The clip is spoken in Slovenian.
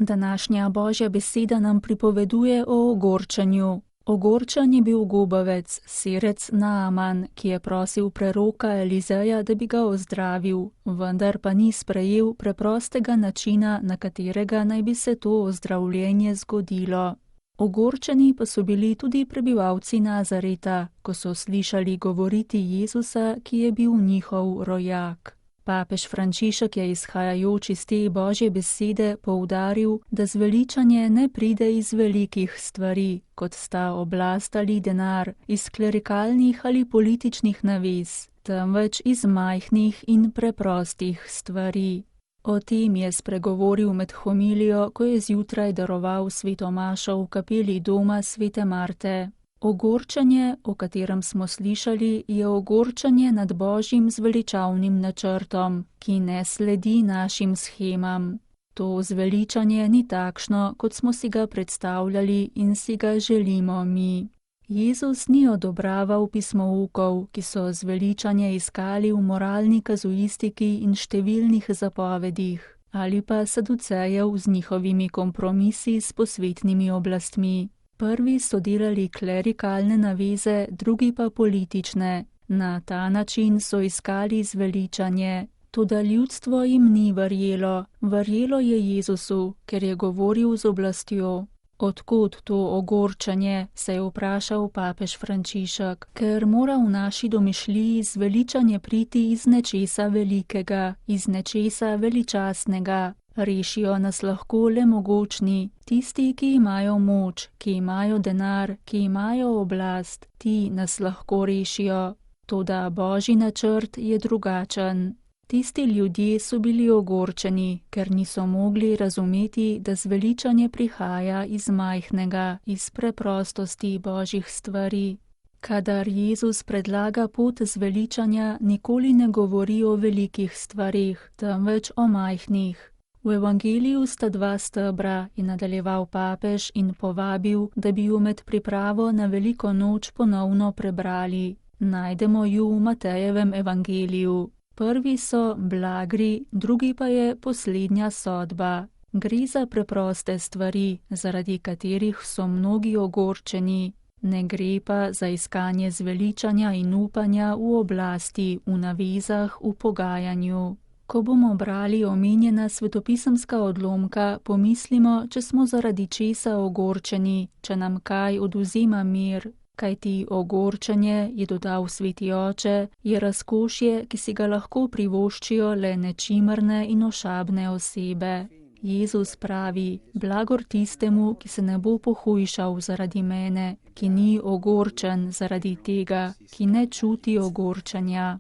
Današnja Božja beseda nam pripoveduje o ogorčenju. Ogorčen je bil gubavec, serec Naaman, ki je prosil preroka Elizeja, da bi ga ozdravil, vendar pa ni sprejel preprostega načina, na katerega naj bi se to ozdravljenje zgodilo. Ogorčeni pa so bili tudi prebivalci Nazareta, ko so slišali govoriti Jezusa, ki je bil njihov rojak. Papež Frančišek je izhajajoč iz te Božje besede poudaril, da zveličanje ne pride iz velikih stvari, kot sta oblast ali denar, iz klerikalnih ali političnih navez, temveč iz majhnih in preprostih stvari. O tem je spregovoril med homilijo, ko je zjutraj daroval sveto mašo v kapeli doma svete Marte. Ogorčenje, o katerem smo slišali, je ogorčenje nad Božjim zveličavnim načrtom, ki ne sledi našim shemam. To zveličanje ni takšno, kot smo si ga predstavljali in si ga želimo mi. Jezus ni odobraval pismoukov, ki so zveličanje iskali v moralni kazuistiki in številnih zapovedih, ali pa saducejev z njihovimi kompromisi s posvetnimi oblastmi. Prvi so delali klerikalne naveze, drugi pa politične. Na ta način so iskali zveličanje. Toda ljudstvo jim ni verjelo. Verjelo je Jezusu, ker je govoril z oblastjo. Odkod to ogorčenje, se je vprašal papež Frančišek, ker mora v naši domišljiji zveličanje priti iz nečesa velikega, iz nečesa veličastnega. Rešijo nas lahko le mogočni, tisti, ki imajo moč, ki imajo denar, ki imajo oblast, ti nas lahko rešijo. Toda Božji načrt je drugačen. Tisti ljudje so bili ogorčeni, ker niso mogli razumeti, da zveličanje prihaja iz majhnega, iz preprostosti Božjih stvari. Kadar Jezus predlaga pot zveličanja, nikoli ne govori o velikih stvarih, temveč o majhnih. V evangeliju sta dva stebra, je nadaljeval papež in povabil, da bi ju med pripravo na veliko noč ponovno prebrali. Najdemo ju v Matejevem evangeliju. Prvi so blagri, drugi pa je poslednja sodba. Gre za preproste stvari, zaradi katerih so mnogi ogorčeni. Ne gre pa za iskanje zveličanja in upanja v oblasti, v navezah, v pogajanju. Ko bomo brali omenjena svetopisemska odlomka, pomislimo, če smo zaradi česa ogorčeni, če nam kaj odvzema mir. Kajti ogorčenje, je dodal sveti oče, je razkošje, ki si ga lahko privoščijo le nečimrne in ošabne osebe. Jezus pravi, blagor tistemu, ki se ne bo pohujšal zaradi mene, ki ni ogorčen zaradi tega, ki ne čuti ogorčenja.